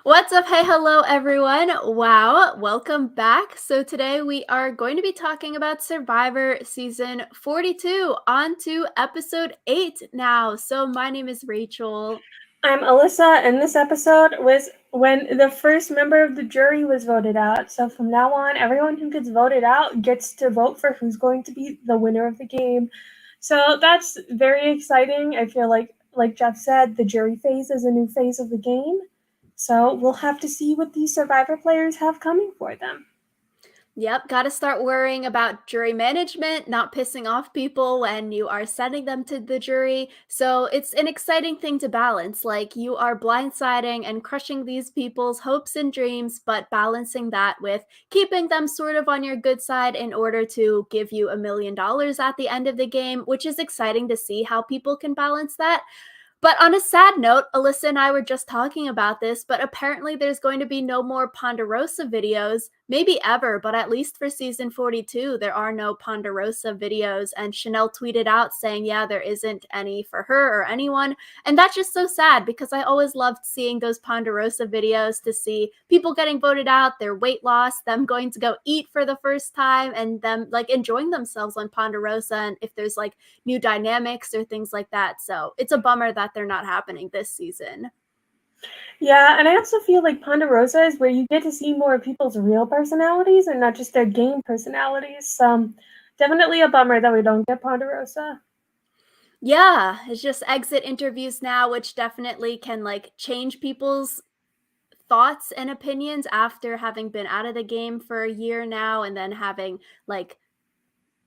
What's up? Hey, hello, everyone. Wow, welcome back. So, today we are going to be talking about Survivor season 42, on to episode 8 now. So, my name is Rachel. I'm Alyssa, and this episode was when the first member of the jury was voted out. So from now on, everyone who gets voted out gets to vote for who's going to be the winner of the game. So that's very exciting. I feel like Jeff said, the jury phase is a new phase of the game. So we'll have to see what these Survivor players have coming for them. Yep, got to start worrying about jury management, not pissing off people when you are sending them to the jury. So it's an exciting thing to balance. Like you are blindsiding and crushing these people's hopes and dreams, but balancing that with keeping them sort of on your good side in order to give you $1 million at the end of the game, which is exciting to see how people can balance that. But on a sad note, Alyssa and I were just talking about this, but apparently there's going to be no more Ponderosa videos, maybe ever, but at least for season 42, there are no Ponderosa videos. And Chanel tweeted out saying, yeah, there isn't any for her or anyone. And that's just so sad because I always loved seeing those Ponderosa videos to see people getting voted out, their weight loss, them going to go eat for the first time, and them like enjoying themselves on Ponderosa. And if there's like new dynamics or things like that. So it's a bummer that they're not happening this season. Yeah, and I also feel like Ponderosa is where you get to see more of people's real personalities and not just their game personalities. So definitely a bummer that we don't get Ponderosa. Yeah, it's just exit interviews now, which definitely can like change people's thoughts and opinions after having been out of the game for a year now and then having like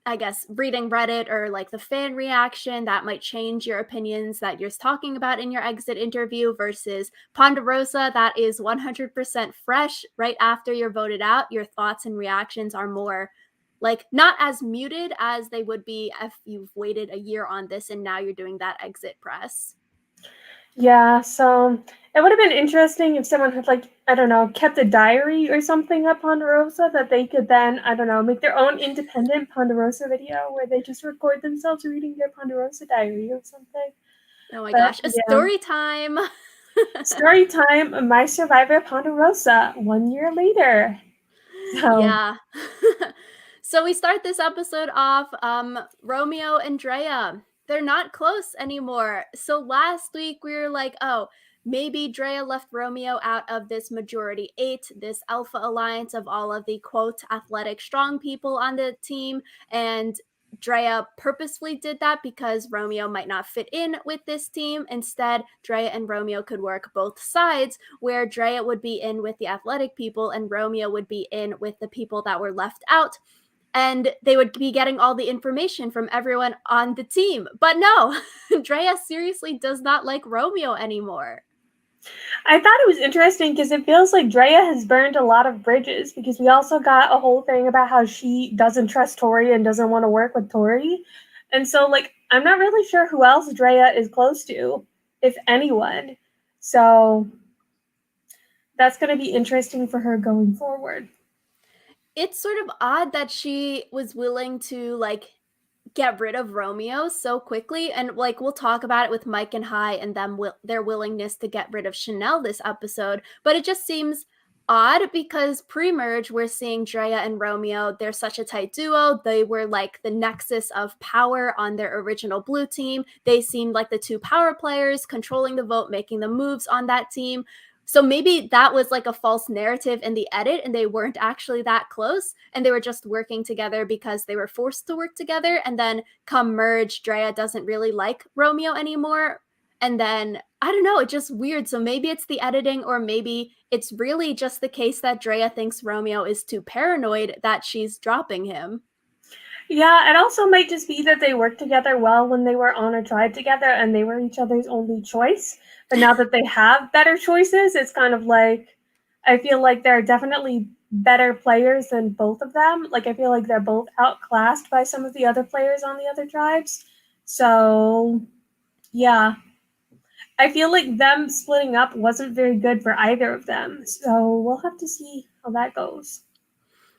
I guess reading Reddit or like the fan reaction that might change your opinions that you're talking about in your exit interview versus Ponderosa that is 100% fresh right after you're voted out. Your thoughts and reactions are more like not as muted as they would be if you've waited a year on this and now you're doing that exit press. Yeah, so it would have been interesting if someone had, like, I don't know, kept a diary or something up Ponderosa that they could then, I don't know, make their own independent Ponderosa video where they just record themselves reading their Ponderosa diary or something. Oh my But gosh, a yeah, story time. story time, My Survivor Ponderosa 1 year later. So Yeah. So we start this episode off Romeo and Drea. They're not close anymore. So last week we were like, oh, maybe Drea left Romeo out of this majority 8, this alpha alliance of all of the quote athletic strong people on the team, and Drea purposefully did that because Romeo might not fit in with this team. Instead, Drea and Romeo could work both sides, where Drea would be in with the athletic people and Romeo would be in with the people that were left out. And they would be getting all the information from everyone on the team. But no, Drea seriously does not like Romeo anymore. I thought it was interesting because it feels like Drea has burned a lot of bridges because we also got a whole thing about how she doesn't trust Tori and doesn't want to work with Tori. And so, like, I'm not really sure who else Drea is close to, if anyone. So that's going to be interesting for her going forward. It's sort of odd that she was willing to like get rid of Romeo so quickly. And like we'll talk about it with Mike and Hai and their willingness to get rid of Chanel this episode. But it just seems odd because pre-merge we're seeing Drea and Romeo. They're such a tight duo. They were like the nexus of power on their original blue team. They seemed like the two power players controlling the vote, making the moves on that team. So maybe that was like a false narrative in the edit and they weren't actually that close and they were just working together because they were forced to work together. And then come merge, Drea doesn't really like Romeo anymore. And then I don't know, it's just weird. So maybe it's the editing, or maybe it's really just the case that Drea thinks Romeo is too paranoid that she's dropping him. Yeah, it also might just be that they worked together well when they were on a tribe together and they were each other's only choice. But now that they have better choices, it's kind of like I feel like there are definitely better players than both of them. Like I feel like they're both outclassed by some of the other players on the other tribes. So, yeah, I feel like them splitting up wasn't very good for either of them. So, we'll have to see how that goes.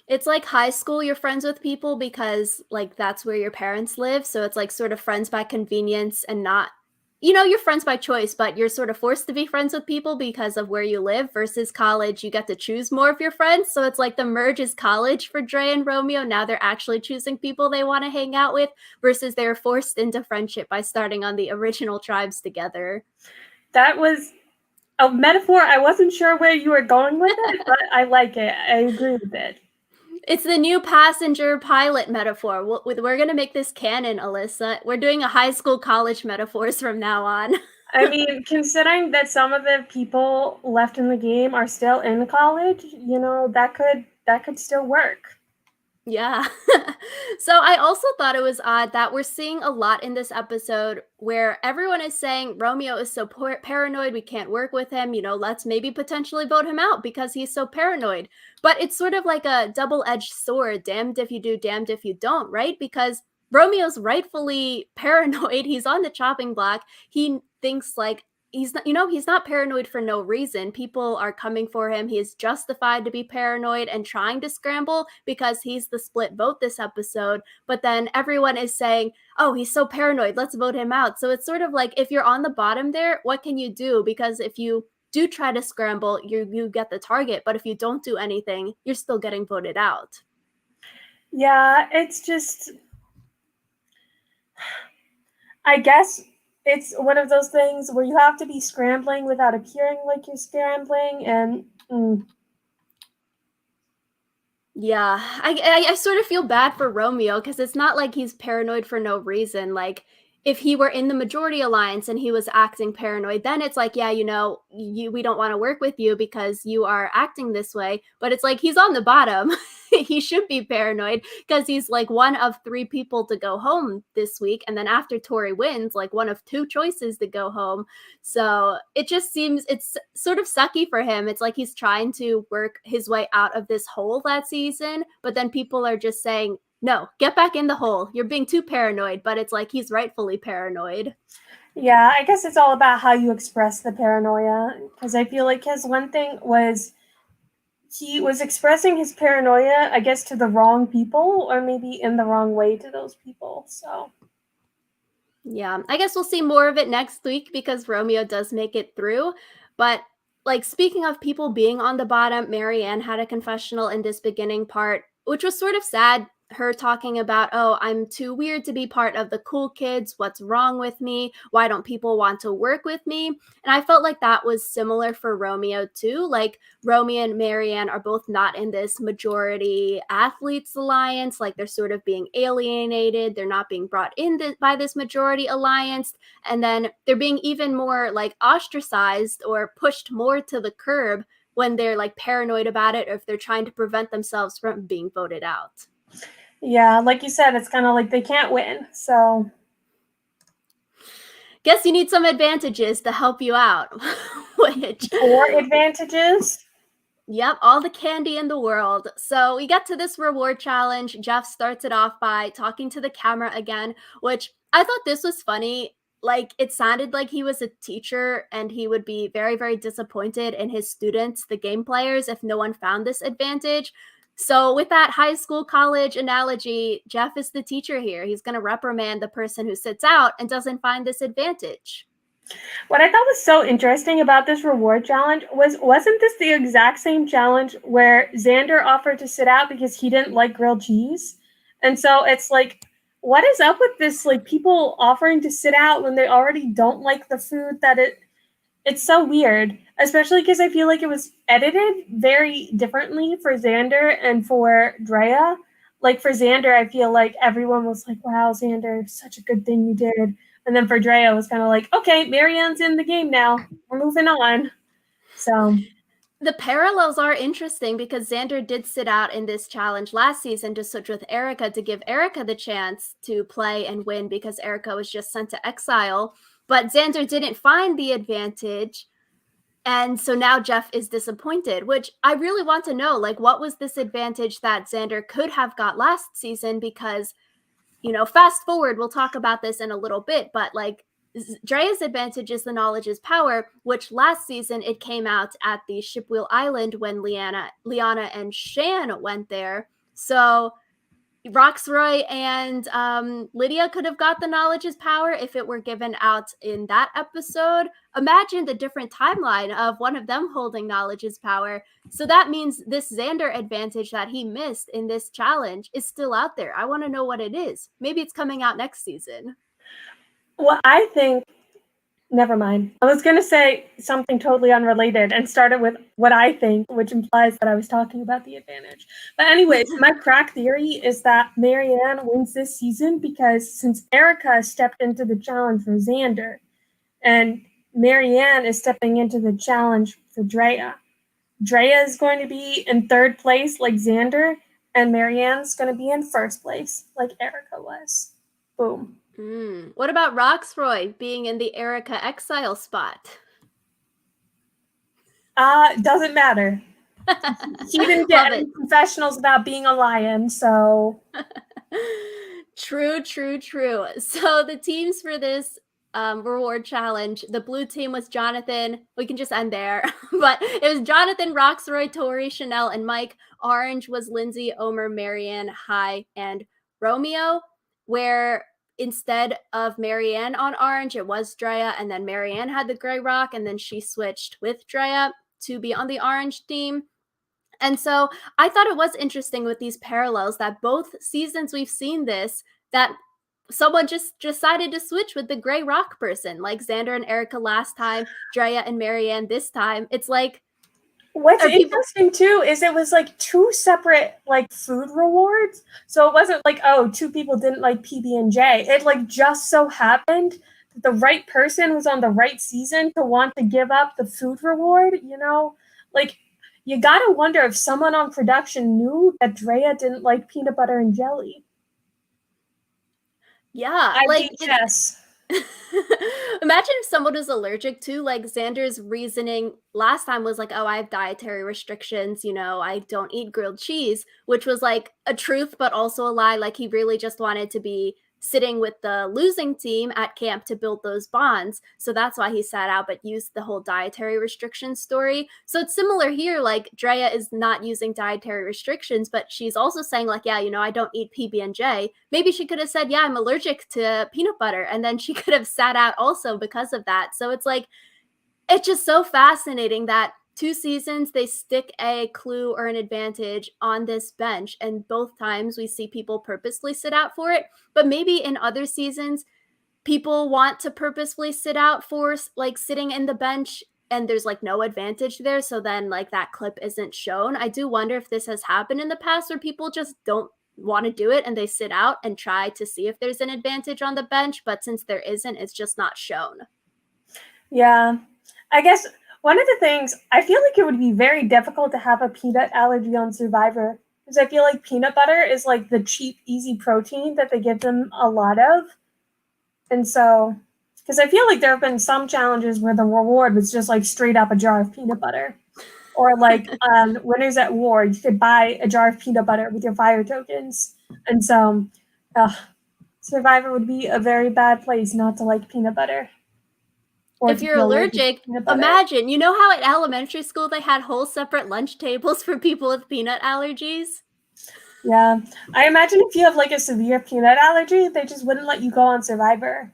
It's like high school, you're friends with people because like that's where your parents live. So it's like sort of friends by convenience and not you're friends by choice, but you're sort of forced to be friends with people because of where you live versus college. You get to choose more of your friends. So it's like the merge is college for Dre and Romeo. Now they're actually choosing people they want to hang out with versus they're forced into friendship by starting on the original tribes together. That was a metaphor. I wasn't sure where you were going with it, but I like it. I agree with it. It's the new passenger pilot metaphor. We're going to make this canon, Alyssa. We're doing a high school college metaphors from now on. I mean, considering that some of the people left in the game are still in college, that could still work. Yeah. So I also thought it was odd that we're seeing a lot in this episode where everyone is saying Romeo is so paranoid, we can't work with him. Let's maybe potentially vote him out because he's so paranoid. But it's sort of like a double edged sword, damned if you do, damned if you don't, right? Because Romeo's rightfully paranoid. He's on the chopping block. He thinks like, he's not paranoid for no reason. People are coming for him. He is justified to be paranoid and trying to scramble because he's the split vote this episode. But then everyone is saying, oh, he's so paranoid, let's vote him out. So it's sort of like, if you're on the bottom there, what can you do? Because if you do try to scramble, you get the target. But if you don't do anything, you're still getting voted out. Yeah, it's just, I guess it's one of those things where you have to be scrambling without appearing like you're scrambling, and Yeah, I sort of feel bad for Romeo because it's not like he's paranoid for no reason. Like, if he were in the majority alliance and he was acting paranoid, then it's like, yeah, we don't want to work with you because you are acting this way. But it's like he's on the bottom. He should be paranoid because he's like one of three people to go home this week. And then after Tori wins, like one of two choices to go home. So it just seems it's sort of sucky for him. It's like he's trying to work his way out of this hole that season, but then people are just saying, no, get back in the hole. You're being too paranoid, but it's like he's rightfully paranoid. yeah, I guess it's all about how you express the paranoia. Because I feel like his one thing was he was expressing his paranoia, I guess, to the wrong people, or maybe in the wrong way to those people. So Yeah, I guess we'll see more of it next week because Romeo does make it through. But like speaking of people being on the bottom, Marianne had a confessional in this beginning part, which was sort of sad. Her talking about, oh, I'm too weird to be part of the cool kids. What's wrong with me? Why don't people want to work with me? And I felt like that was similar for Romeo too. Like Romeo and Marianne are both not in this majority athletes alliance. Like they're sort of being alienated. They're not being brought in by this majority alliance. And then they're being even more like ostracized or pushed more to the curb when they're like paranoid about it or if they're trying to prevent themselves from being voted out. yeah, like you said, it's kind of like they can't win. So Guess you need some advantages to help you out. Which, 4 advantages. yep, all the candy in the world. So we get to this reward challenge. Jeff starts it off by talking to the camera again, which I thought this was funny. Like, it sounded like he was a teacher and he would be very, very disappointed in his students, the game players, if no one found this advantage. So, with that high school college analogy, Jeff is the teacher here. He's going to reprimand the person who sits out and doesn't find this advantage. What I thought was so interesting about this reward challenge wasn't this the exact same challenge where Xander offered to sit out because he didn't like grilled cheese? And so it's like, what is up with this? Like people offering to sit out when they already don't like the food it's so weird, especially because I feel like it was edited very differently for Xander and for Drea. Like for Xander, I feel like everyone was like, wow, Xander, such a good thing you did. And then for Drea, it was kind of like, okay, Marianne's in the game now. We're moving on. So, The parallels are interesting because Xander did sit out in this challenge last season to switch with Erica to give Erica the chance to play and win because Erica was just sent to exile. But Xander didn't find the advantage. And so now Jeff is disappointed, which I really want to know, like, what was this advantage that Xander could have got last season? Because, fast forward, we'll talk about this in a little bit, but like, Drea's advantage is the knowledge is power, which last season it came out at the Shipwheel Island when Liana and Shan went there. So Roxroy and Lydia could have got the knowledge is power if it were given out in that episode. Imagine the different timeline of one of them holding knowledge is power. So that means this Xander advantage that he missed in this challenge is still out there. I want to know what it is. Maybe it's coming out next season. Well, I think, never mind. I was going to say something totally unrelated and started with what I think, which implies that I was talking about the advantage. But anyways, my crack theory is that Marianne wins this season because since Erica stepped into the challenge for Xander and Marianne is stepping into the challenge for Drea, Drea is going to be in third place like Xander, and Marianne's going to be in first place like Erica was. Boom. What about Roxroy being in the Erica exile spot? Doesn't matter. He didn't get any confessionals about being a lion, so. True. So the teams for this reward challenge, the blue team was Jonathan. We can just end there. But it was Jonathan, Roxroy, Tori, Chanel, and Mike. Orange was Lindsay, Omer, Marianne, Hai, and Romeo, where instead of Marianne on orange, it was Drea, and then Marianne had the gray rock, and then she switched with Drea to be on the orange team. And so I thought it was interesting with these parallels that both seasons we've seen this, that someone just decided to switch with the gray rock person, like Xander and Erica last time, Drea and Marianne this time. It's like, what's interesting too is it was like two separate like food rewards. So it wasn't like, oh, two people didn't like PB&J. It like just so happened that the right person was on the right season to want to give up the food reward, you know? Like, you gotta wonder if someone on production knew that Drea didn't like peanut butter and jelly. Yeah, like yes. Imagine if someone was allergic to, like, Xander's reasoning last time was like, oh, I have dietary restrictions, you know, I don't eat grilled cheese, which was like a truth, but also a lie. Like, he really just wanted to be sitting with the losing team at camp to build those bonds. So that's why he sat out, but used the whole dietary restriction story. So it's similar here. Like, Drea is not using dietary restrictions, but she's also saying like, yeah, you know, I don't eat PB&J. Maybe she could have said, yeah, I'm allergic to peanut butter. And then she could have sat out also because of that. So it's like, it's just so fascinating that 2 seasons they stick a clue or an advantage on this bench, and both times we see people purposely sit out for it. But maybe in other seasons people want to purposefully sit out for like sitting in the bench and there's like no advantage there, so then like that clip isn't shown. I do wonder if this has happened in the past where people just don't want to do it and they sit out and try to see if there's an advantage on the bench, but since there isn't, it's just not shown. Yeah, I guess one of the things, I feel like it would be very difficult to have a peanut allergy on Survivor, because I feel like peanut butter is like the cheap, easy protein that they give them a lot of. And so, because I feel like there have been some challenges where the reward was just like straight up a jar of peanut butter. Or like Winners at War, you could buy a jar of peanut butter with your fire tokens. And so, Survivor would be a very bad place not to like peanut butter. If you're allergic, imagine, you know how at elementary school they had whole separate lunch tables for people with peanut allergies? Yeah. I imagine if you have like a severe peanut allergy, they just wouldn't let you go on Survivor.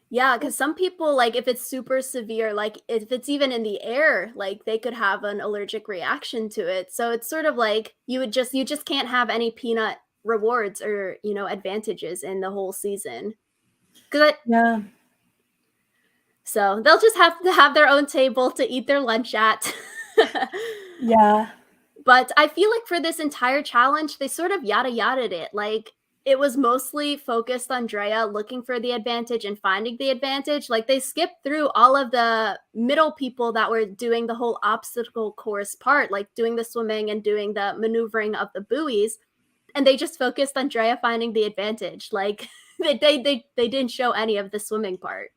Yeah, because some people, like, if it's super severe, like, if it's even in the air, like, they could have an allergic reaction to it. So it's sort of like you just can't have any peanut rewards or, you know, advantages in the whole season. Yeah. So they'll just have to have their own table to eat their lunch at. Yeah. But I feel like for this entire challenge, they sort of yada-yada'd it. Like, it was mostly focused on Drea looking for the advantage and finding the advantage. Like, they skipped through all of the middle people that were doing the whole obstacle course part, like doing the swimming and doing the maneuvering of the buoys. And they just focused on Drea finding the advantage. Like, they didn't show any of the swimming part.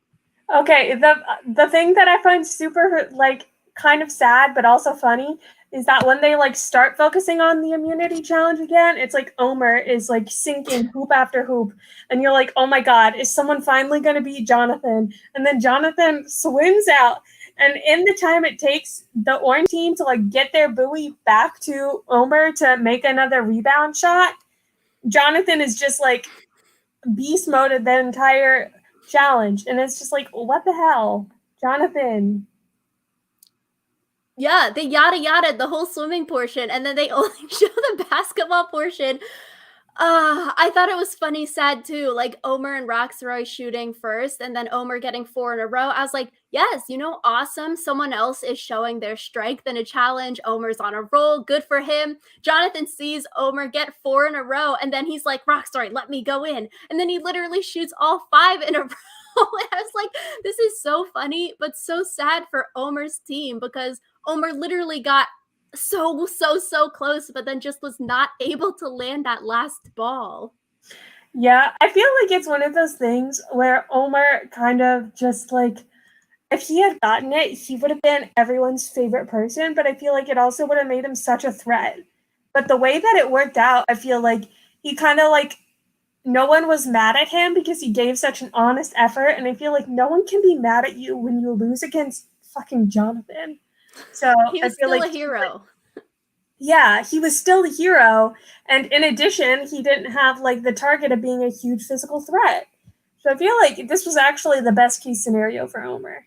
Okay, the thing that I find super like kind of sad but also funny is that when they like start focusing on the immunity challenge again, it's like Omer is like sinking hoop after hoop, and you're like, oh my god, is someone finally going to beat Jonathan? And then Jonathan swims out, and in the time it takes the orange team to like get their buoy back to Omer to make another rebound shot, Jonathan is just like beast moded the entire challenge, and it's just like, what the hell, Jonathan? Yeah, they yada yada the whole swimming portion, and then they only show the basketball portion. I thought it was funny, sad too. Like Omer and Roxroy shooting first, and then Omer getting 4 in a row. I was like, yes, awesome. Someone else is showing their strength in a challenge. Omer's on a roll. Good for him. Jonathan sees Omer get 4 in a row, and then he's like, Roxroy, let me go in. And then he literally shoots all 5 in a row. And I was like, this is so funny, but so sad for Omer's team because Omer literally got so close, but then just was not able to land that last ball. Yeah, I feel like it's one of those things where Omer kind of just like, if he had gotten it, he would have been everyone's favorite person, but I feel like it also would have made him such a threat. But the way that it worked out, I feel like he kind of like, no one was mad at him because he gave such an honest effort, and I feel like no one can be mad at you when you lose against fucking Jonathan. So He I was feel still like a hero. yeah, he was still the hero, and in addition, he didn't have like the target of being a huge physical threat. So I feel like this was actually the best case scenario for Homer.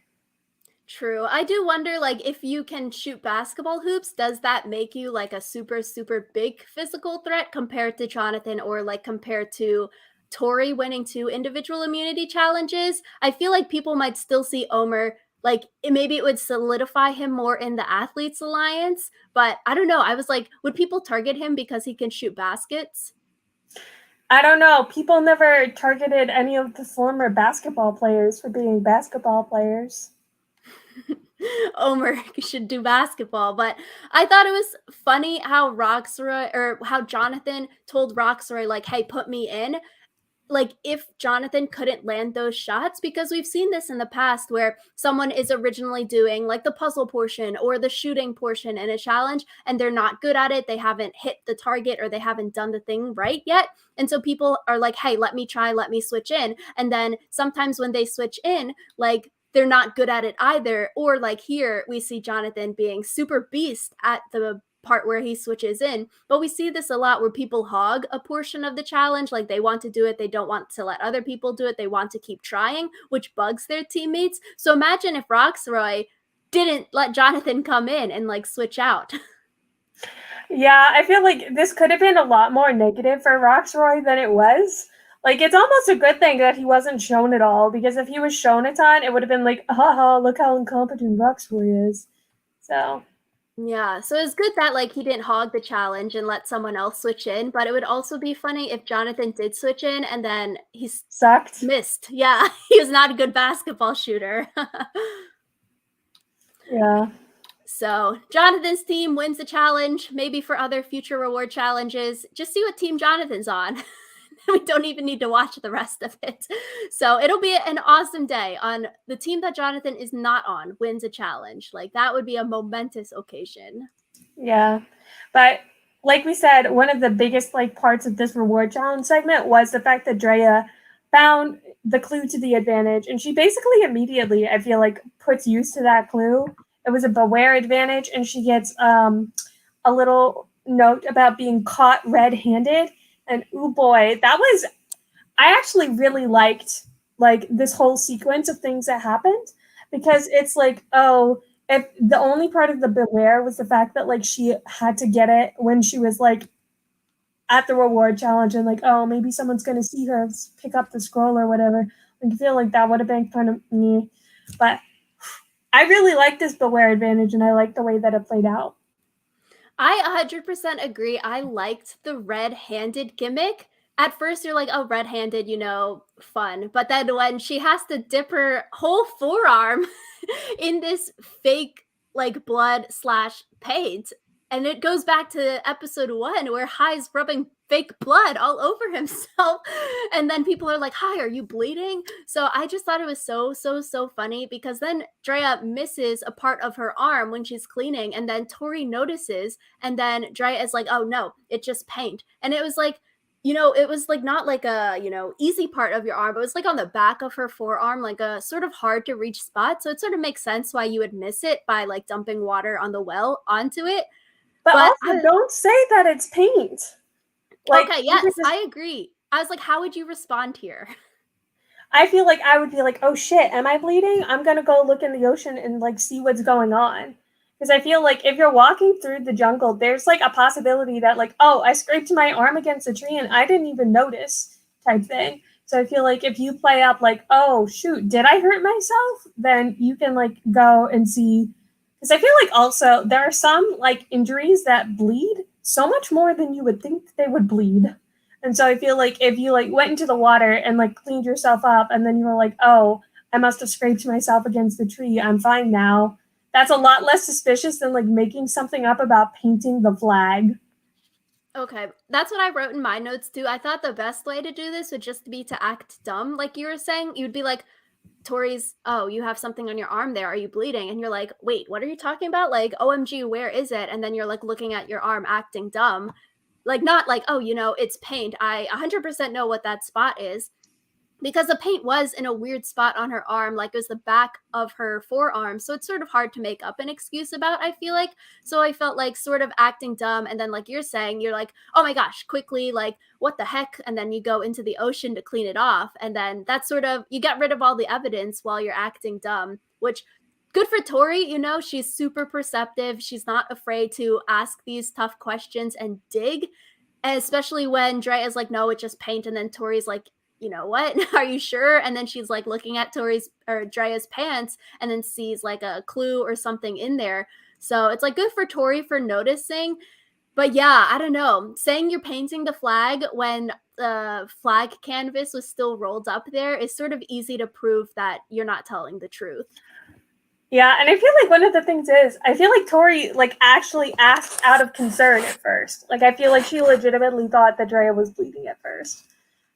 True. I do wonder, like, if you can shoot basketball hoops, does that make you like a super big physical threat compared to Jonathan or like compared to Tori winning 2 individual immunity challenges? I feel like people might still see Omer like maybe it would solidify him more in the athletes alliance, but I don't know. I was like, would people target him because he can shoot baskets? I don't know. People never targeted any of the former basketball players for being basketball players. Omer should do basketball. But I thought it was funny how Roxroy or how Jonathan told Roxroy, like, hey, put me in. Like, if Jonathan couldn't land those shots, because we've seen this in the past where someone is originally doing like the puzzle portion or the shooting portion in a challenge and they're not good at it. They haven't hit the target or they haven't done the thing right yet. And so people are like, hey, let me try, let me switch in. And then sometimes when they switch in, like, they're not good at it either. Or like here, we see Jonathan being super beast at the part where he switches in. But we see this a lot where people hog a portion of the challenge. Like they want to do it, they don't want to let other people do it, they want to keep trying, which bugs their teammates. So imagine if Roxroy didn't let Jonathan come in and like switch out. Yeah, I feel like this could have been a lot more negative for Roxroy than it was. Like, it's almost a good thing that he wasn't shown at all, because if he was shown a ton, it would have been like, haha, look how incompetent Roxroy is. So, Yeah, so it's good that like he didn't hog the challenge and let someone else switch in, but it would also be funny if Jonathan did switch in and then he's sucked. missed. Yeah, he was not a good basketball shooter. Yeah. So Jonathan's team wins the challenge. Maybe for other future reward challenges, just see what team Jonathan's on. We don't even need to watch the rest of it. So it'll be an awesome day on the team that Jonathan is not on wins a challenge. Like that would be a momentous occasion. Yeah. But like we said, one of the biggest like parts of this reward challenge segment was the fact that Drea found the clue to the advantage, and she basically immediately, I feel like, puts use to that clue. It was a beware advantage, and she gets a little note about being caught red-handed. And oh boy, that was, I actually really liked like this whole sequence of things that happened, because it's like, oh, if the only part of the beware was the fact that like she had to get it when she was like at the reward challenge, and like, oh, maybe someone's gonna see her pick up the scroll or whatever. I feel like that would have been kind of me, but I really like this beware advantage, and I like the way that it played out. I 100% agree. I liked the red-handed gimmick. At first, you're like, oh, red-handed, fun. But then when she has to dip her whole forearm in this fake, like, blood slash paint, and it goes back to episode 1 where Hi's rubbing fake blood all over himself. And then people are like, Hi, are you bleeding? So I just thought it was so funny because then Drea misses a part of her arm when she's cleaning. And then Tori notices. And then Drea is like, oh no, it's just paint. And it was like, it was like not like a, easy part of your arm, but it was like on the back of her forearm, like a sort of hard to reach spot. So it sort of makes sense why you would miss it by like dumping water on the well onto it. But But also, don't say that it's paint. Like, Okay, you could yes, just I agree. I was like, how would you respond here? I feel like I would be like, "Oh shit, am I bleeding? I'm gonna go look in the ocean and like see what's going on." Because I feel like if you're walking through the jungle, there's like a possibility that like, oh, I scraped my arm against a tree and I didn't even notice, type thing. So I feel like if you play up like, oh shoot, did I hurt myself? Then you can like go and see. Because I feel like also there are some like injuries that bleed so much more than you would think they would bleed. And so I feel like if you like went into the water and like cleaned yourself up and then you were like, "Oh, I must have scraped myself against the tree. I'm fine now." That's a lot less suspicious than like making something up about painting the flag. Okay, that's what I wrote in my notes too. I thought the best way to do this would just be to act dumb, like you were saying. You'd be like, Tori's, oh, you have something on your arm there. Are you bleeding? And you're like, wait, what are you talking about? Like, OMG, where is it? And then you're like looking at your arm acting dumb. Like, not like, oh, it's paint. I 100% know what that spot is. Because the paint was in a weird spot on her arm, like it was the back of her forearm. So it's sort of hard to make up an excuse about, I feel like. So I felt like sort of acting dumb. And then, like you're saying, you're like, oh my gosh, quickly, like, what the heck? And then you go into the ocean to clean it off. And then that's sort of, you get rid of all the evidence while you're acting dumb, which good for Tori. She's super perceptive. She's not afraid to ask these tough questions and dig. And especially when Dre is like, no, it's just paint. And then Tori's like, you know what? Are you sure? And then she's like looking at Tori's or Drea's pants and then sees like a clue or something in there. So it's like good for Tori for noticing. But yeah, I don't know. Saying you're painting the flag when the flag canvas was still rolled up there is sort of easy to prove that you're not telling the truth. Yeah, and I feel like one of the things is I feel like Tori like actually asked out of concern at first. Like I feel like she legitimately thought that Drea was bleeding at first.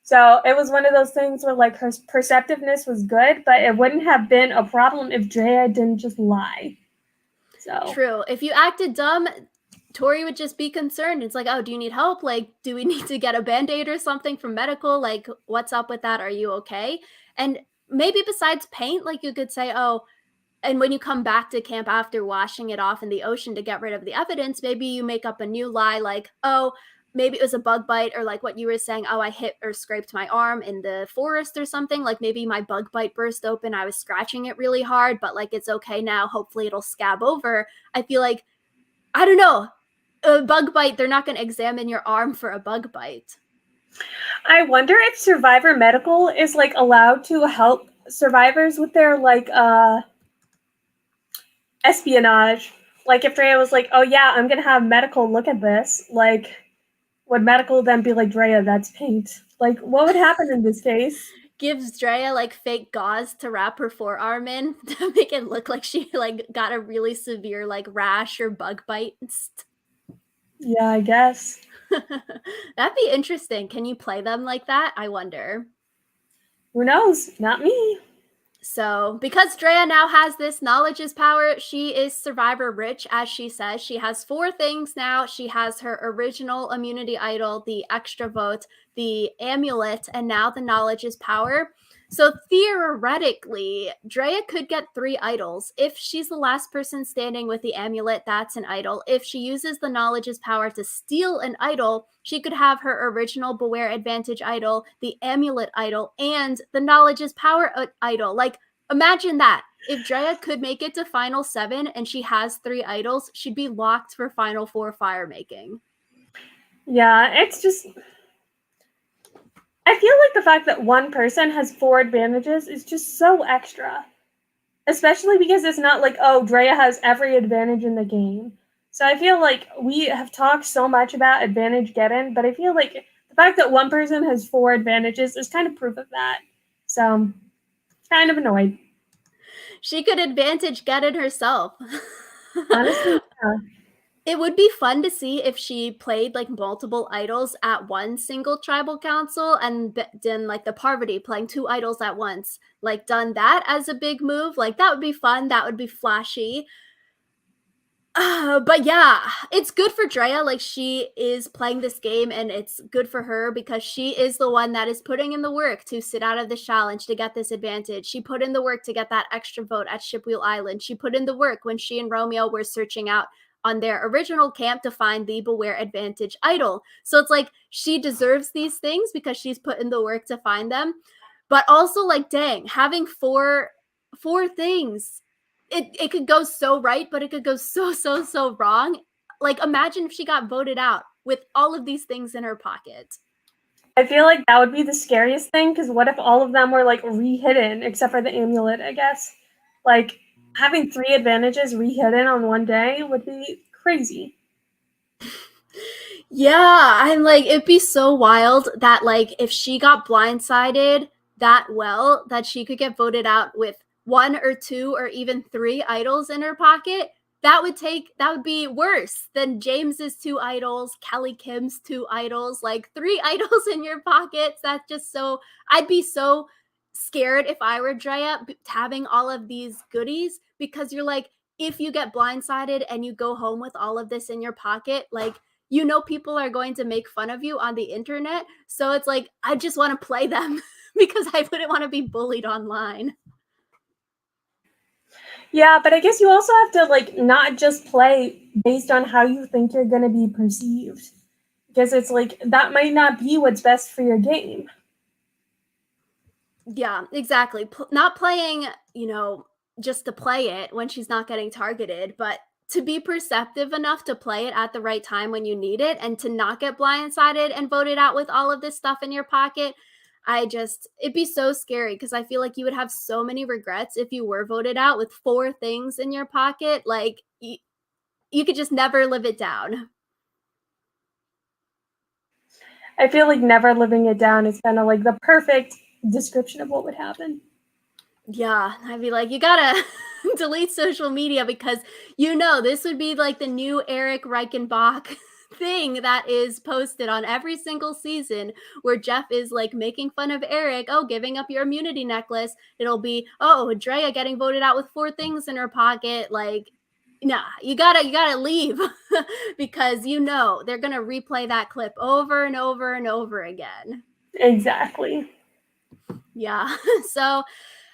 So it was one of those things where like her perceptiveness was good, but it wouldn't have been a problem if Drea didn't just lie. So True. If you acted dumb, Tori would just be concerned. It's like, oh, do you need help? Like, do we need to get a band aid or something from medical? Like, what's up with that? Are you okay? And maybe besides paint, like, you could say, oh, and when you come back to camp after washing it off in the ocean to get rid of the evidence, maybe you make up a new lie like, oh, maybe it was a bug bite, or like what you were saying, oh, I hit or scraped my arm in the forest or something. Like maybe my bug bite burst open. I was scratching it really hard, but like it's okay now. Hopefully it'll scab over. I feel like, I don't know, a bug bite, they're not going to examine your arm for a bug bite. I wonder if Survivor Medical is like allowed to help survivors with their like espionage. Like if Drea was like, "Oh yeah, I'm gonna have medical look at this," like would medical then be like, "Drea, that's paint"? Like what would happen in this case? Gives Drea like fake gauze to wrap her forearm in to make it look like she like got a really severe like rash or bug bite. Yeah, I guess. That'd be interesting. Can you play them like that? I wonder. Who knows? Not me. So, because Drea now has this knowledge is power, she is survivor rich, as she says. She has 4 things now. She has her original immunity idol, the extra vote, the amulet, and now the knowledge is power. So, theoretically, Drea could get 3 idols. If she's the last person standing with the amulet, that's an idol. If she uses the knowledge is power to steal an idol, she could have her original Beware Advantage idol, the amulet idol, and the knowledge is power idol. Like, imagine that. If Drea could make it to Final 7 and she has 3 idols, she'd be locked for Final 4 fire making. Yeah, it's just I feel like the fact that one person has 4 advantages is just so extra. Especially because it's not like, oh, Drea has every advantage in the game. So I feel like we have talked so much about advantage get-in, but I feel like the fact that one person has 4 advantages is kind of proof of that. So, kind of annoyed. She could advantage get it herself. Honestly, yeah. It would be fun to see if she played like multiple idols at one single tribal council and done like the Parvati playing 2 idols at once. Like done that as a big move. Like that would be fun. That would be flashy. But yeah, it's good for Drea. Like she is playing this game and it's good for her because she is the one that is putting in the work to sit out of the challenge to get this advantage. She put in the work to get that extra vote at Shipwheel Island. She put in the work when she and Romeo were searching out on their original camp to find the Beware Advantage idol. So it's like she deserves these things because she's put in the work to find them. But also, like, dang, having four things, it could go so right, but it could go so wrong. Like, imagine if she got voted out with all of these things in her pocket. I feel like that would be the scariest thing, because what if all of them were like re-hidden except for the amulet, I guess? Like, having 3 advantages re-hidden on one day would be crazy. Yeah, I'm like, it'd be so wild that, like, if she got blindsided that well, that she could get voted out with 1 or 2 or even 3 idols in her pocket. That would be worse than James's 2 idols, Kelly Kim's 2 idols, like 3 idols in your pockets. That's just so, I'd be so scared if I were Drea having all of these goodies, because you're like, if you get blindsided and you go home with all of this in your pocket, like, people are going to make fun of you on the internet. So it's like, I just want to play them because I wouldn't want to be bullied online. Yeah, but I guess you also have to like not just play based on how you think you're going to be perceived, because it's like that might not be what's best for your game. Yeah, exactly. Not playing, just to play it when she's not getting targeted, but to be perceptive enough to play it at the right time when you need it and to not get blindsided and voted out with all of this stuff in your pocket. It'd be so scary because I feel like you would have so many regrets if you were voted out with 4 things in your pocket. Like, you could just never live it down. I feel like never living it down is kind of like the perfect description of what would happen. Yeah, I'd be like, you gotta delete social media because this would be like the new Eric Reichenbach thing that is posted on every single season where Jeff is like making fun of Eric, oh, giving up your immunity necklace. It'll be, oh, Drea getting voted out with 4 things in her pocket. Like, nah, you gotta leave because they're gonna replay that clip over and over and over again. Exactly. Yeah. So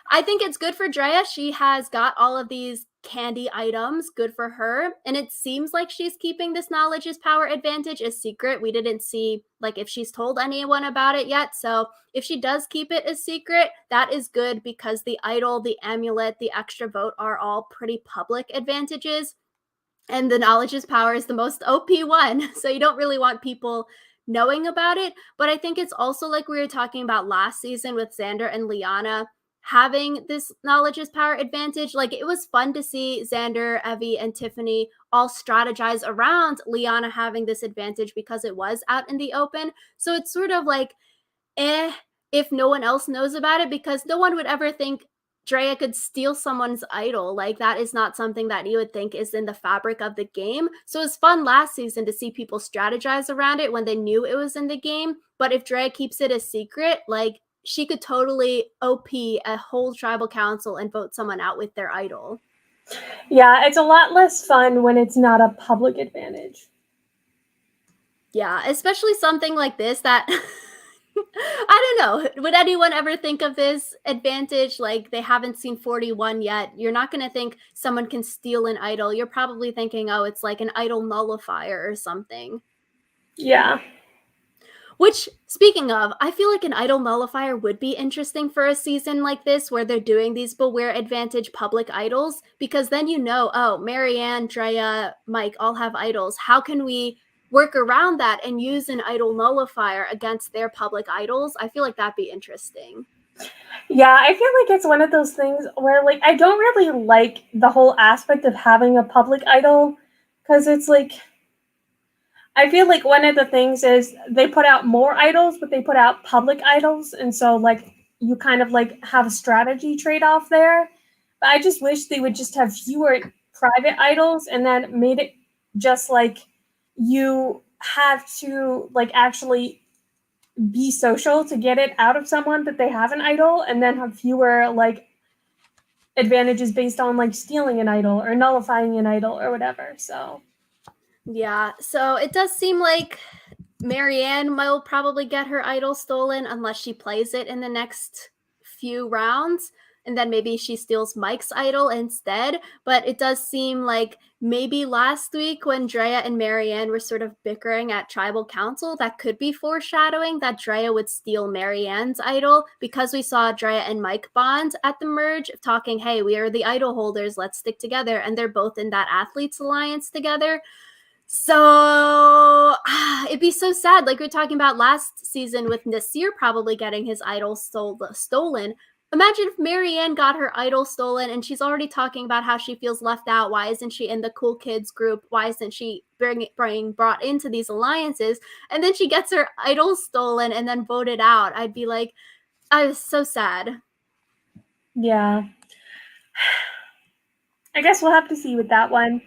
I think it's good for Drea. She has got all of these candy items. Good for her. And it seems like she's keeping this knowledge is power advantage a secret. We didn't see like if she's told anyone about it yet. So if she does keep it a secret, that is good because the idol, the amulet, the extra vote are all pretty public advantages. And the knowledge is power is the most OP one. So you don't really want people knowing about it. But I think it's also like we were talking about last season with Xander and Liana having this knowledge is power advantage. Like, it was fun to see Xander, Evie, and Tiffany all strategize around Liana having this advantage because it was out in the open. So it's sort of like, if no one else knows about it, because no one would ever think Drea could steal someone's idol. Like, that is not something that you would think is in the fabric of the game. So it's fun last season to see people strategize around it when they knew it was in the game. But if Drea keeps it a secret, like, she could totally OP a whole tribal council and vote someone out with their idol. Yeah, it's a lot less fun when it's not a public advantage. Yeah, especially something like this that I don't know. Would anyone ever think of this advantage? Like, they haven't seen 41 yet. You're not going to think someone can steal an idol. You're probably thinking, oh, it's like an idol nullifier or something. Yeah. Which, speaking of, I feel like an idol nullifier would be interesting for a season like this where they're doing these Beware Advantage public idols, because then oh, Marianne, Drea, Mike all have idols. How can we work around that and use an idol nullifier against their public idols? I feel like that'd be interesting. Yeah, I feel like it's one of those things where like I don't really like the whole aspect of having a public idol, because it's like I feel like one of the things is they put out more idols, but they put out public idols, and so like you kind of like have a strategy trade-off there. But I just wish they would just have fewer private idols and then made it just like you have to like actually be social to get it out of someone that they have an idol, and then have fewer like advantages based on like stealing an idol or nullifying an idol or whatever. So yeah, so it does seem like Marianne will probably get her idol stolen unless she plays it in the next few rounds. and then maybe she steals Mike's idol instead. But it does seem like maybe last week when Drea and Marianne were sort of bickering at tribal council, that could be foreshadowing that Drea would steal Marianne's idol, because we saw Drea and Mike bond at the merge, talking, hey, we are the idol holders, let's stick together, and they're both in that athletes alliance together. So it'd be so sad. Like we were talking about last season with Nasir probably getting his idol stolen. Imagine if Marianne got her idol stolen and she's already talking about how she feels left out. Why isn't she in the cool kids group? Why isn't she being brought into these alliances? And then she gets her idol stolen and then voted out. I'd be like, I was so sad. Yeah. I guess we'll have to see with that one.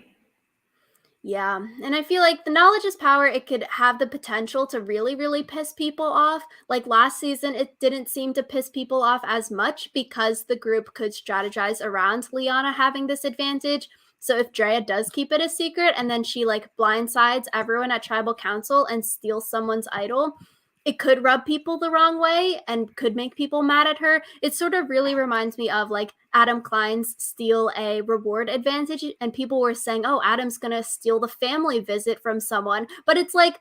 Yeah, and I feel like the knowledge is power. It could have the potential to really, really piss people off. Like last season, it didn't seem to piss people off as much because the group could strategize around Liana having this advantage. So if Drea does keep it a secret and then she like blindsides everyone at tribal council and steals someone's idol, it could rub people the wrong way and could make people mad at her. It sort of really reminds me of like Adam Klein's steal a reward advantage, and people were saying, oh, Adam's gonna steal the family visit from someone. But it's like,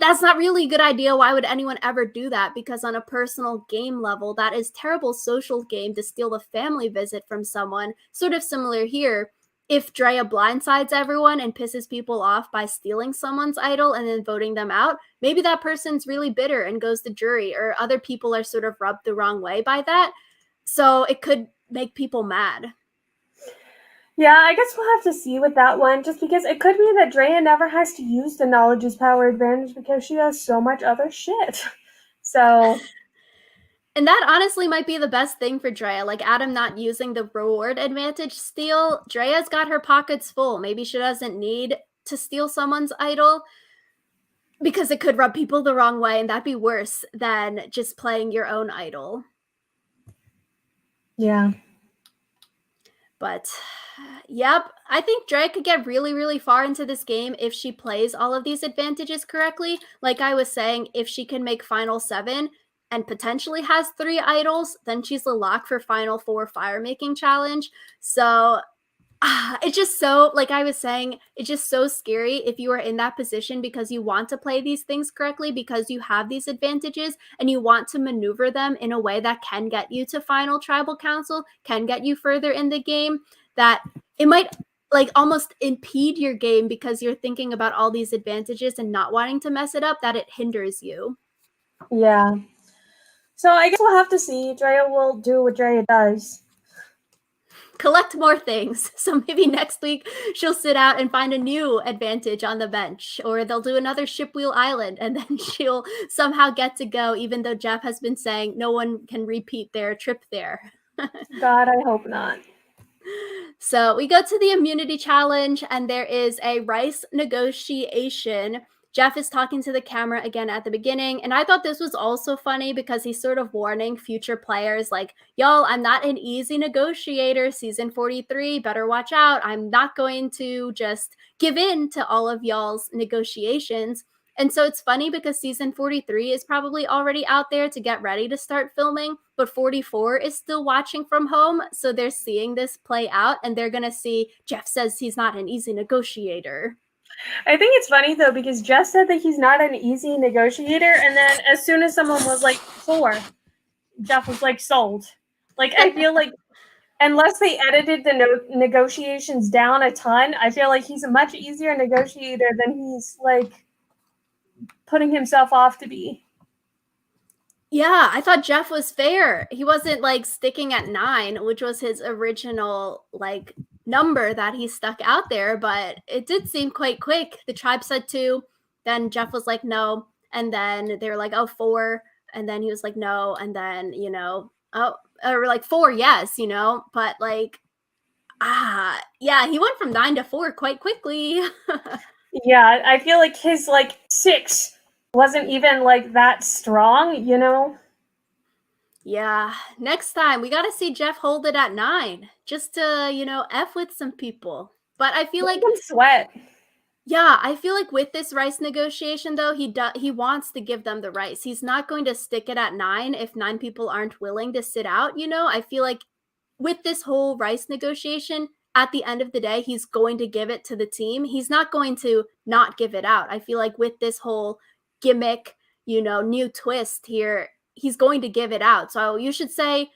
that's not really a good idea. Why would anyone ever do that? Because on a personal game level, that is terrible social game to steal the family visit from someone. Sort of similar here. If Drea blindsides everyone and pisses people off by stealing someone's idol and then voting them out, maybe that person's really bitter and goes to jury, or other people are sort of rubbed the wrong way by that. So it could make people mad. Yeah, I guess we'll have to see with that one, just because it could be that Drea never has to use the knowledge is power advantage because she has so much other shit. So And that honestly might be the best thing for Drea. Like Adam not using the reward advantage steal. Drea's got her pockets full. Maybe she doesn't need to steal someone's idol because it could rub people the wrong way, and that'd be worse than just playing your own idol. yeah. But yep, I think Drea could get really, really far into this game if she plays all of these advantages correctly. Like I was saying, if she can make Final 7 and potentially has 3 idols, then she's the lock for Final 4 Fire Making Challenge. So it's just so, like I was saying, it's just so scary if you are in that position because you want to play these things correctly, because you have these advantages and you want to maneuver them in a way that can get you to final tribal council, can get you further in the game, that it might like almost impede your game because you're thinking about all these advantages and not wanting to mess it up, that it hinders you. Yeah. So I guess we'll have to see. Drea will do what Drea does. Collect more things. So maybe next week she'll sit out and find a new advantage on the bench, or they'll do another Shipwheel Island and then she'll somehow get to go, even though Jeff has been saying no one can repeat their trip there. God, I hope not. So we go to the immunity challenge and there is a rice negotiation. Jeff is talking to the camera again at the beginning, and I thought this was also funny because he's sort of warning future players like, y'all, I'm not an easy negotiator. Season 43, better watch out. I'm not going to just give in to all of y'all's negotiations. And so it's funny because season 43 is probably already out there to get ready to start filming, but 44 is still watching from home. So they're seeing this play out and they're going to see Jeff says he's not an easy negotiator. I think it's funny though because Jeff said that he's not an easy negotiator, and then as soon as someone was like 4, Jeff was like sold. Like I feel like unless they edited the negotiations down a ton, I feel like he's a much easier negotiator than he's like putting himself off to be. Yeah, I thought Jeff was fair. He wasn't like sticking at 9, which was his original like number that he stuck out there, but it did seem quite quick. The tribe said 2, then Jeff was like no, and then they were like, oh, 4, and then he was like no, and then oh, or like 4, yes, but like yeah, he went from 9 to 4 quite quickly. Yeah, I feel like his like 6 wasn't even like that strong, Yeah, next time we got to see Jeff hold it at 9 just to, F with some people. But I feel like sweat. Yeah, I feel like with this rice negotiation though, he wants to give them the rice. He's not going to stick it at 9 if 9 people aren't willing to sit out, I feel like with this whole rice negotiation, at the end of the day, he's going to give it to the team. He's not going to not give it out. I feel like with this whole gimmick, new twist here, he's going to give it out. So you should say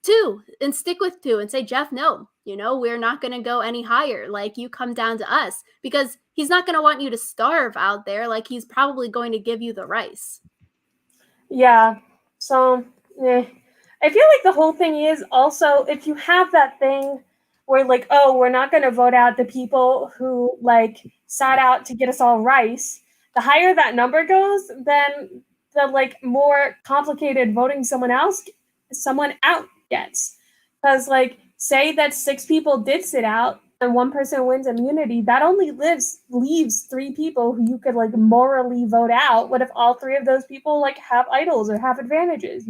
two and stick with two and say, Jeff, no, we're not going to go any higher. Like, you come down to us, because he's not going to want you to starve out there. Like, he's probably going to give you the rice. Yeah. So, I feel like the whole thing is also, if you have that thing where like, oh, we're not going to vote out the people who like sought out to get us all rice, the higher that number goes, then the like more complicated voting someone out gets. Because like, say that 6 people did sit out and 1 person wins immunity, that only leaves 3 people who you could like morally vote out. What if all 3 of those people like have idols or have advantages,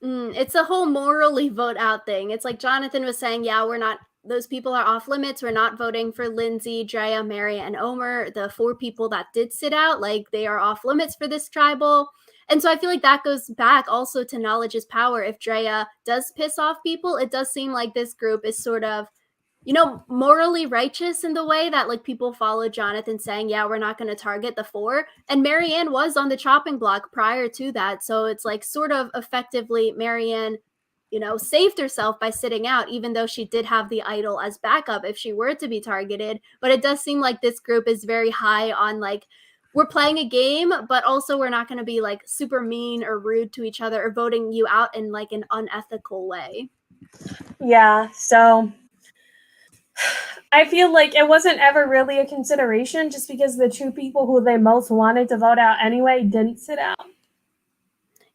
It's a whole morally vote out thing. It's like Jonathan was saying, yeah, those people are off limits. We're not voting for Lindsay, Drea, Mary, and Omer, the 4 people that did sit out. Like, they are off limits for this tribal. And so I feel like that goes back also to knowledge is power. If Drea does piss off people, it does seem like this group is sort of, morally righteous in the way that like people follow Jonathan saying, yeah, we're not going to target the 4. And Marianne was on the chopping block prior to that. So it's like sort of effectively Marianne, saved herself by sitting out, even though she did have the idol as backup if she were to be targeted. But it does seem like this group is very high on like, we're playing a game, but also we're not going to be like super mean or rude to each other or voting you out in like an unethical way. Yeah. So I feel like it wasn't ever really a consideration just because the 2 people who they most wanted to vote out anyway didn't sit out.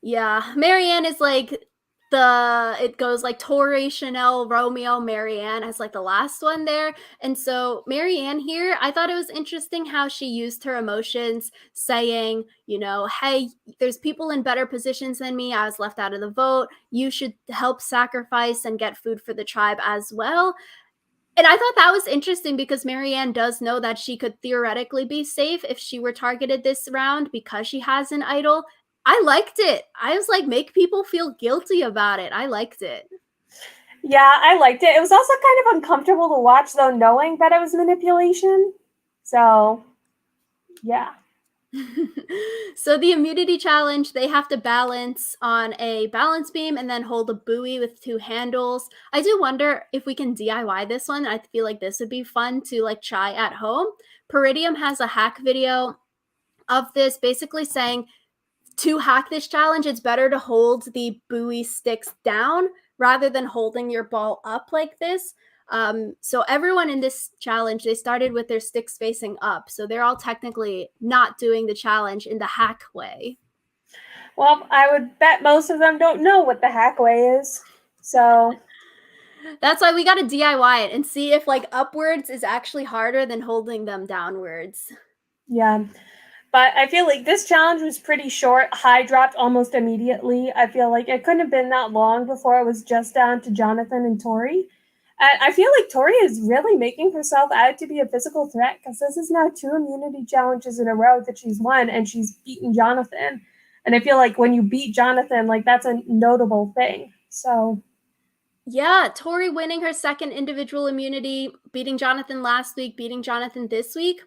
Yeah, Marianne is like it goes like Tori, Chanel, Romeo, Marianne as like the last one there. And so Marianne here, I thought it was interesting how she used her emotions saying, hey, there's people in better positions than me. I was left out of the vote. You should help sacrifice and get food for the tribe as well. And I thought that was interesting because Marianne does know that she could theoretically be safe if she were targeted this round because she has an idol. I liked it. I was like, make people feel guilty about it. I liked it. Yeah, I liked it. It was also kind of uncomfortable to watch, though, knowing that it was manipulation. So, yeah. So the immunity challenge, they have to balance on a balance beam and then hold a buoy with 2 handles. I do wonder if we can DIY this one. I feel like this would be fun to like try at home. Peridium has a hack video of this, basically saying to hack this challenge, it's better to hold the buoy sticks down rather than holding your ball up like this. So everyone in this challenge, they started with their sticks facing up. So they're all technically not doing the challenge in the hack way. Well, I would bet most of them don't know what the hack way is. So that's why we got to DIY it and see if like upwards is actually harder than holding them downwards. Yeah. But I feel like this challenge was pretty short. High dropped almost immediately. I feel like it couldn't have been that long before it was just down to Jonathan and Tori. And I feel like Tori is really making herself out to be a physical threat because this is now 2 immunity challenges in a row that she's won and she's beaten Jonathan. And I feel like when you beat Jonathan, like that's a notable thing. So yeah, Tori winning her 2nd individual immunity, beating Jonathan last week, beating Jonathan this week.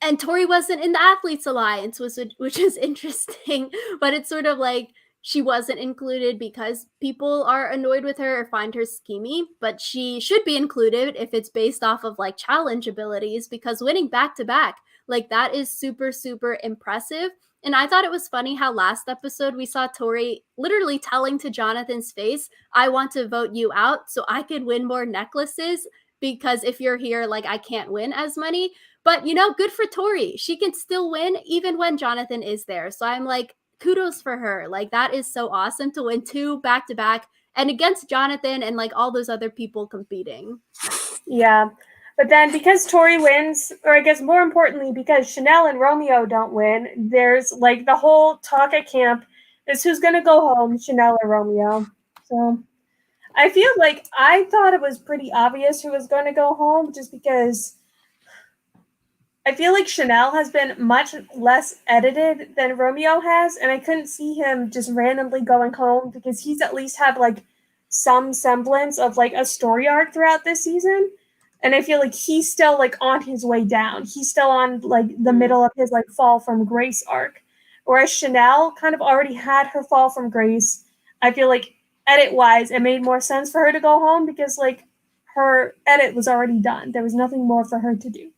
And Tori wasn't in the Athletes Alliance, which is interesting, but it's sort of like she wasn't included because people are annoyed with her or find her schemy, but she should be included if it's based off of like challenge abilities, because winning back to back, like that is super, super impressive. And I thought it was funny how last episode we saw Tori literally telling to Jonathan's face, I want to vote you out so I could win more necklaces, because if you're here, like I can't win as many. But, good for Tori. She can still win even when Jonathan is there. So I'm like, kudos for her. Like, that is so awesome to win 2 back to back and against Jonathan and like all those other people competing. yeah. But then because Tori wins, or I guess more importantly, because Chanel and Romeo don't win, there's like the whole talk at camp is who's going to go home, Chanel or Romeo. So I feel like I thought it was pretty obvious who was going to go home just because I feel like Chanel has been much less edited than Romeo has, and I couldn't see him just randomly going home because he's at least had like some semblance of like a story arc throughout this season. And I feel like he's still like on his way down. He's still on like the Mm. middle of his like fall from grace arc. Whereas Chanel kind of already had her fall from grace. I feel like edit wise, it made more sense for her to go home because like her edit was already done. There was nothing more for her to do.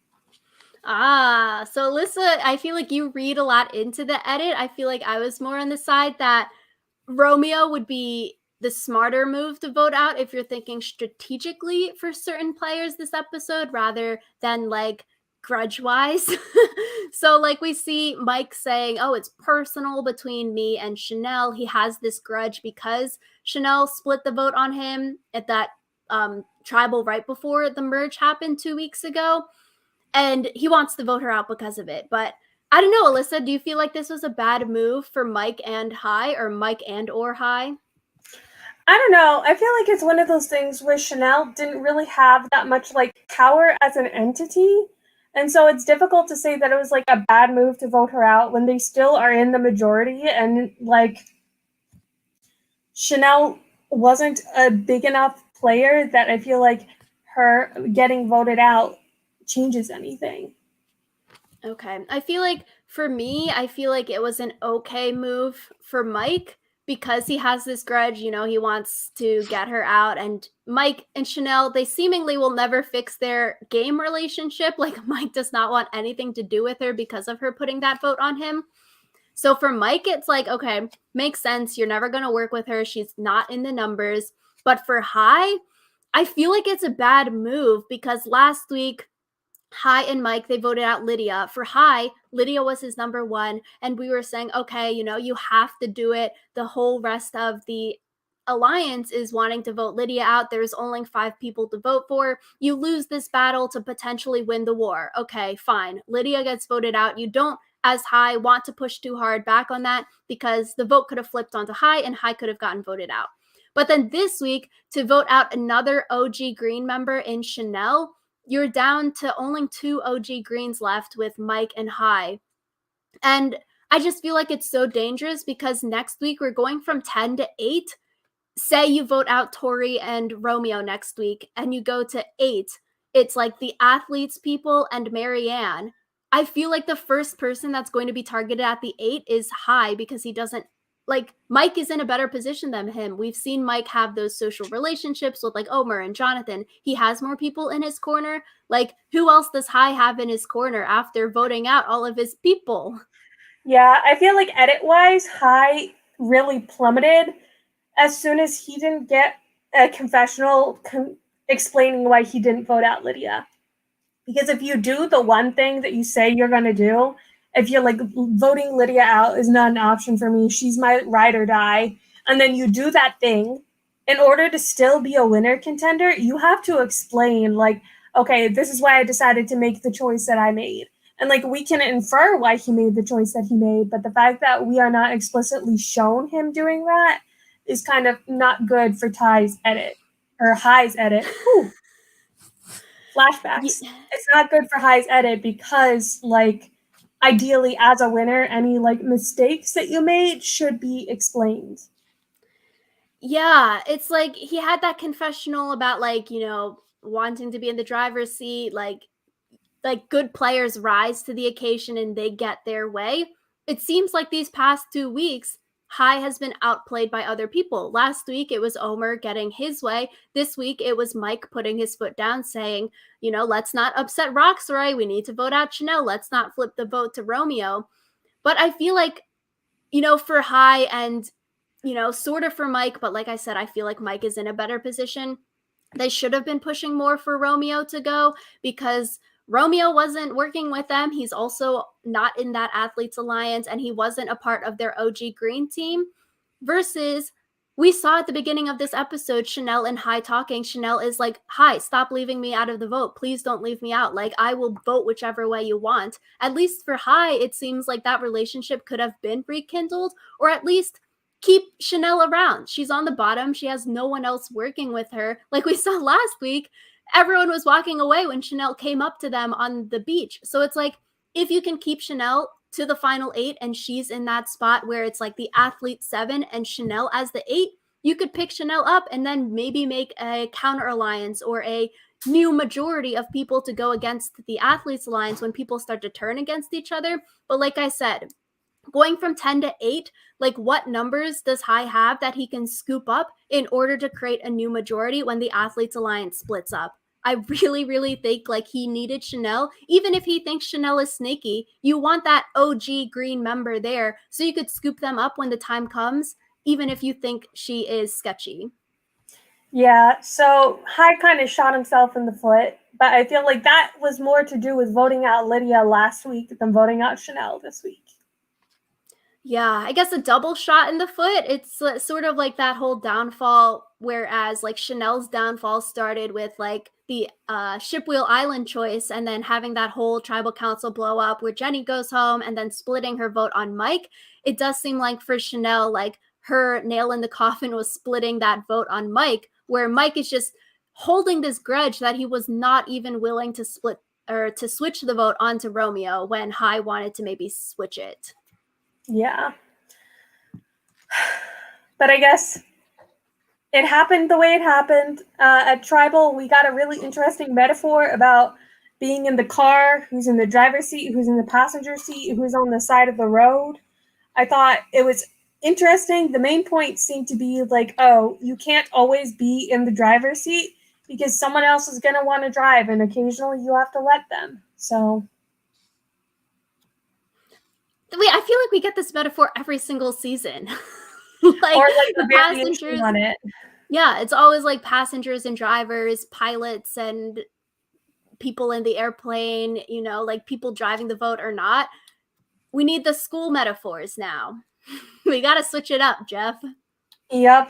Ah, so Alyssa, I feel like you read a lot into the edit. I feel like I was more on the side that Romeo would be the smarter move to vote out if you're thinking strategically for certain players this episode rather than like grudge wise. So, like, we see Mike saying, oh, it's personal between me and Chanel. He has this grudge because Chanel split the vote on him at that tribal right before the merge happened 2 weeks ago. And he wants to vote her out because of it. But I don't know, Alyssa, do you feel like this was a bad move for Mike and Hai, or Mike and or Hai? I don't know. I feel like it's one of those things where Chanel didn't really have that much like power as an entity. And so it's difficult to say that it was like a bad move to vote her out when they still are in the majority and like Chanel wasn't a big enough player that I feel like her getting voted out changes anything. Okay. I feel like for me, I feel like it was an okay move for Mike because he has this grudge, he wants to get her out. And Mike and Chanel, they seemingly will never fix their game relationship. Like, Mike does not want anything to do with her because of her putting that vote on him. So for Mike, it's like, okay, makes sense. You're never going to work with her. She's not in the numbers. But for Hai, I feel like it's a bad move because last week, Hai and Mike, they voted out Lydia. For Hai, Lydia was his number one. And we were saying, okay, you have to do it. The whole rest of the alliance is wanting to vote Lydia out. There's only 5 people to vote for. You lose this battle to potentially win the war. Okay, fine. Lydia gets voted out. You don't, as Hai, want to push too hard back on that because the vote could have flipped onto Hai and Hai could have gotten voted out. But then this week, to vote out another OG Green member in Chanel, you're down to only 2 OG Greens left with Mike and Hai. And I just feel like it's so dangerous because next week we're going from 10 to 8. Say you vote out Tori and Romeo next week and you go to 8. It's like the athletes people and Marianne. I feel like the first person that's going to be targeted at the 8 is Hai because he doesn't like Mike is in a better position than him. We've seen Mike have those social relationships with like Omer and Jonathan. He has more people in his corner. Like, who else does Hai have in his corner after voting out all of his people? Yeah, I feel like edit wise, Hai really plummeted as soon as he didn't get a confessional explaining why he didn't vote out Lydia. Because if you do the one thing that you say you're going to do, if you're like voting Lydia out is not an option for me, she's my ride or die, and then you do that thing, in order to still be a winner contender, you have to explain, like, okay, this is why I decided to make the choice that I made. And like, we can infer why he made the choice that he made, but the fact that we are not explicitly shown him doing that is kind of not good for Ty's edit or Hai's edit. Whew. Flashbacks. It's not good for Hai's edit because, like, ideally, as a winner, any like mistakes that you made should be explained. Yeah, it's like he had that confessional about like, wanting to be in the driver's seat, like good players rise to the occasion and they get their way. It seems like these past 2 weeks, Hai has been outplayed by other people. Last week it was Omer getting his way. This week it was Mike putting his foot down saying, let's not upset Roxroy. We need to vote out Chanel. Let's not flip the vote to Romeo. But I feel like, for Hai and, sort of for Mike, but like I said, I feel like Mike is in a better position. They should have been pushing more for Romeo to go because Romeo wasn't working with them. He's also not in that Athletes Alliance and he wasn't a part of their OG Green team. Versus, we saw at the beginning of this episode Chanel and Hai talking. Chanel is like, Hai, stop leaving me out of the vote. Please don't leave me out. Like, I will vote whichever way you want. At least for Hai, it seems like that relationship could have been rekindled, or at least keep Chanel around. She's on the bottom. She has no one else working with her. Like we saw last week, everyone was walking away when Chanel came up to them on the beach. So it's like, if you can keep Chanel to the final 8 and she's in that spot where it's like the athlete 7 and Chanel as the 8, you could pick Chanel up and then maybe make a counter alliance or a new majority of people to go against the Athletes Alliance when people start to turn against each other. But like I said, going from 10 to 8, like what numbers does Hai have that he can scoop up in order to create a new majority when the Athletes Alliance splits up? I really, really think like he needed Chanel. Even if he thinks Chanel is snaky, you want that OG green member there so you could scoop them up when the time comes, even if you think she is sketchy. Yeah, so Hai kind of shot himself in the foot, but I feel like that was more to do with voting out Lydia last week than voting out Chanel this week. Yeah, I guess a double shot in the foot. It's sort of like that whole downfall, whereas like Chanel's downfall started with like the Shipwheel Island choice and then having that whole tribal council blow up where Jenny goes home and then splitting her vote on Mike. It does seem like for Chanel, like her nail in the coffin was splitting that vote on Mike, where Mike is just holding this grudge that he was not even willing to split or to switch the vote onto Romeo when Hai wanted to maybe switch it. Yeah. But I guess it happened the way it happened. At Tribal, we got a really interesting metaphor about being in the car, who's in the driver's seat, who's in the passenger seat, who's on the side of the road. I thought it was interesting. The main point seemed to be like, oh, you can't always be in the driver's seat because someone else is going to want to drive, and occasionally you have to let them. So I feel like we get this metaphor every single season. Like, or like the a variation passengers. on it. Yeah, it's always like passengers and drivers, pilots and people in the airplane, you know, like people driving the boat or not. We need the school metaphors now. We got to switch it up, Jeff. Yep.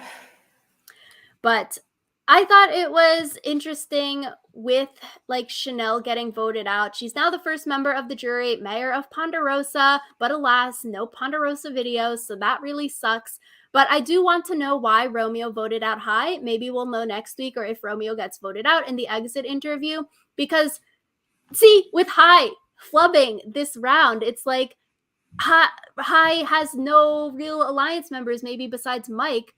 But I thought it was interesting with like Chanel getting voted out. She's now the first member of the jury, mayor of Ponderosa, but alas, no Ponderosa videos, so that really sucks. But I do want to know why Romeo voted out Hai. Maybe we'll know next week, or if Romeo gets voted out in the exit interview. Because, see, with Hai flubbing this round, it's like Hai has no real alliance members, maybe besides Mike.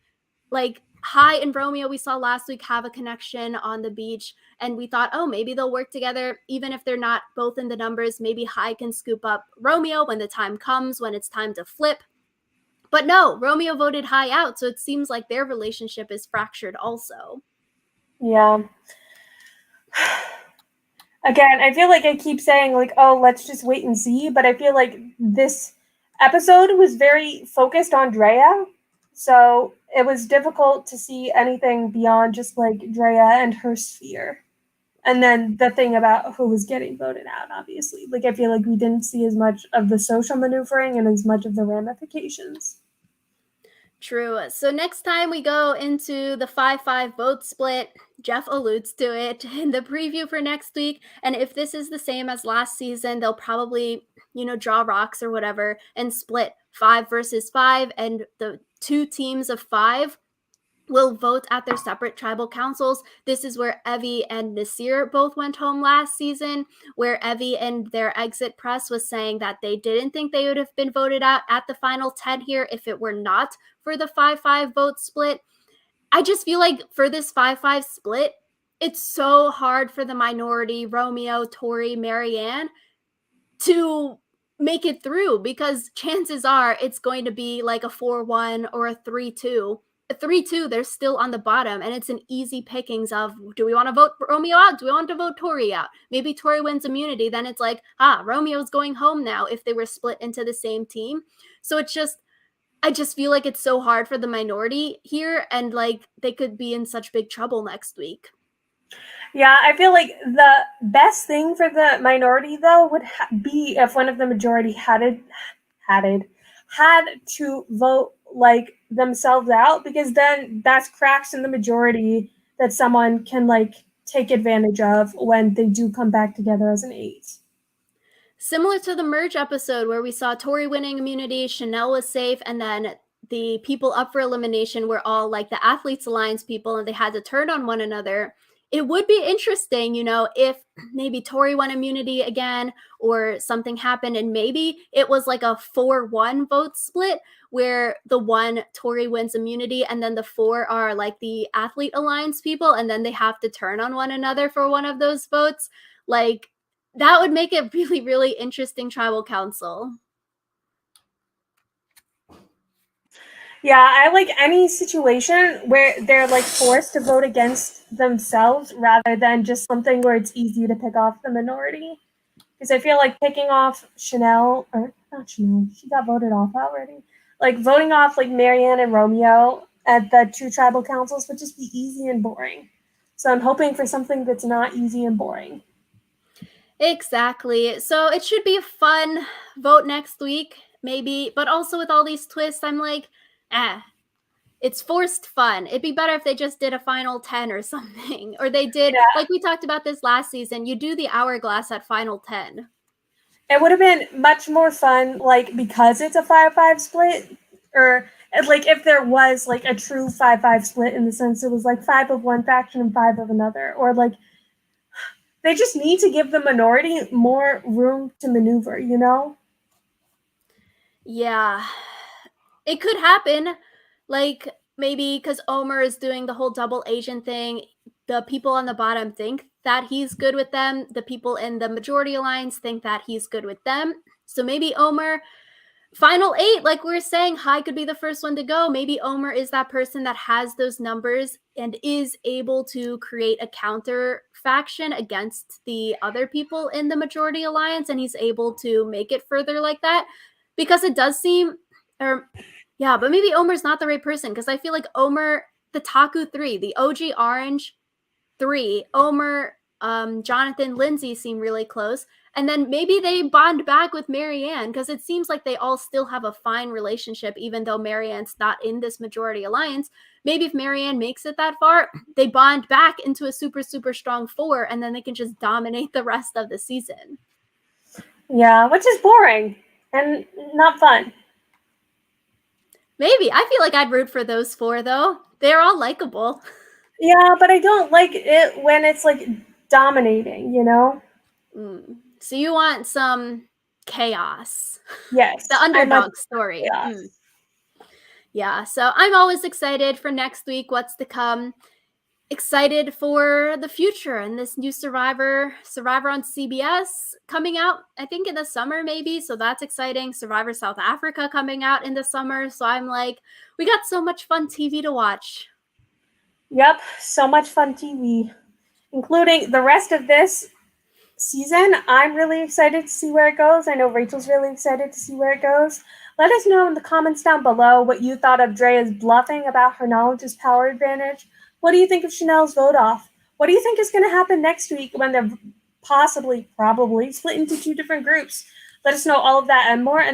Like, Hai and Romeo, we saw last week, have a connection on the beach, and we thought, oh, maybe they'll work together, even if they're not both in the numbers. Maybe Hai can scoop up Romeo when the time comes, when it's time to flip. But no, Romeo voted Hai out, so it seems like their relationship is fractured also. Yeah. Again, I feel like I keep saying, like, oh, let's just wait and see, but I feel like this episode was very focused on Drea, so it was difficult to see anything beyond just, like, Drea and her sphere. And then the thing about who was getting voted out, obviously. Like, I feel like we didn't see as much of the social maneuvering and as much of the ramifications. True. So next time we go into the 5-5 vote split, Jeff alludes to it in the preview for next week. And if this is the same as last season, they'll probably, draw rocks or whatever and split 5 versus 5. And the 2 teams of 5 will vote at their separate tribal councils. This is where Evie and Nasir both went home last season, where Evie and their exit press was saying that they didn't think they would have been voted out at the final 10 here if it were not for the 5-5 vote split. I just feel like for this 5-5 split, it's so hard for the minority, Romeo, Tori, Marianne, to make it through, because chances are it's going to be like a 4-1 or a 3-2. A 3-2, they're still on the bottom, and it's an easy pickings of, do we want to vote Romeo out? Do we want to vote Tori out? Maybe Tori wins immunity, then it's like, Romeo's going home now if they were split into the same team. So I just feel like it's so hard for the minority here, and like they could be in such big trouble next week. Yeah, I feel like the best thing for the minority, though, would be if one of the majority had to vote like themselves out, because then that's cracks in the majority that someone can like take advantage of when they do come back together as an 8. Similar to the merge episode where we saw Tori winning immunity, Chanel was safe, and then the people up for elimination were all like the Athletes Alliance people, and they had to turn on one another. it would be interesting, if maybe Tori won immunity again or something happened and maybe it was like a 4-1 vote split where the one Tori wins immunity and then the four are like the athlete alliance people and then they have to turn on one another for one of those votes. Like that would make it really, really interesting tribal council. Yeah, I like any situation where they're like forced to vote against themselves rather than just something where it's easy to pick off the minority. Because I feel like picking off Chanel, or not Chanel, she got voted off already. Like voting off like Marianne and Romeo at the two tribal councils would just be easy and boring. So I'm hoping for something that's not easy and boring. Exactly. So it should be a fun vote next week, maybe. But also with all these twists, I'm like, it's forced fun. It'd be better if they just did a final 10 or something. Or they did, Yeah, like we talked about this last season, you do the hourglass at final 10. it would have been much more fun, like because it's a 5-5 split, or like if there was like a true 5-5 split in the sense it was like 5 of one faction and 5 of another, or like they just need to give the minority more room to maneuver, you know? Yeah. It could happen. Like maybe because Omer is doing the whole double agent thing, the people on the bottom think that he's good with them. The people in the majority alliance think that he's good with them. So maybe Omer, final 8, like we are saying, Hai could be the first one to go. Maybe Omer is that person that has those numbers and is able to create a counter faction against the other people in the majority alliance, and he's able to make it further like that. Because it does seem, or yeah, but maybe Omer's not the right person because I feel like Omer, the Taku 3, the OG Orange 3, Omer, Jonathan, Lindsay seem really close. And then maybe they bond back with Marianne because it seems like they all still have a fine relationship, even though Marianne's not in this majority alliance. Maybe if Marianne makes it that far, they bond back into a super, super strong 4, and then they can just dominate the rest of the season. Yeah, which is boring and not fun. Maybe. I feel like I'd root for those 4, though. They're all likable. Yeah, but I don't like it when it's like dominating, you know? So you want some chaos. Yes, The I'm like underdog story. chaos. Yeah, so I'm always excited for next week, what's to come. Excited for the future and this new Survivor on CBS coming out, I think in the summer maybe. So that's exciting. Survivor South Africa coming out in the summer. So I'm like, we got so much fun TV to watch. Yep, so much fun TV, including the rest of this season. I'm really excited to see where it goes. I know Rachel's really excited to see where it goes. Let us know in the comments down below what you thought of Drea's bluffing about her knowledge is power advantage. What do you think of Chanel's vote off? What do you think is going to happen next week when they're probably split into 2 different groups? Let us know all of that and more.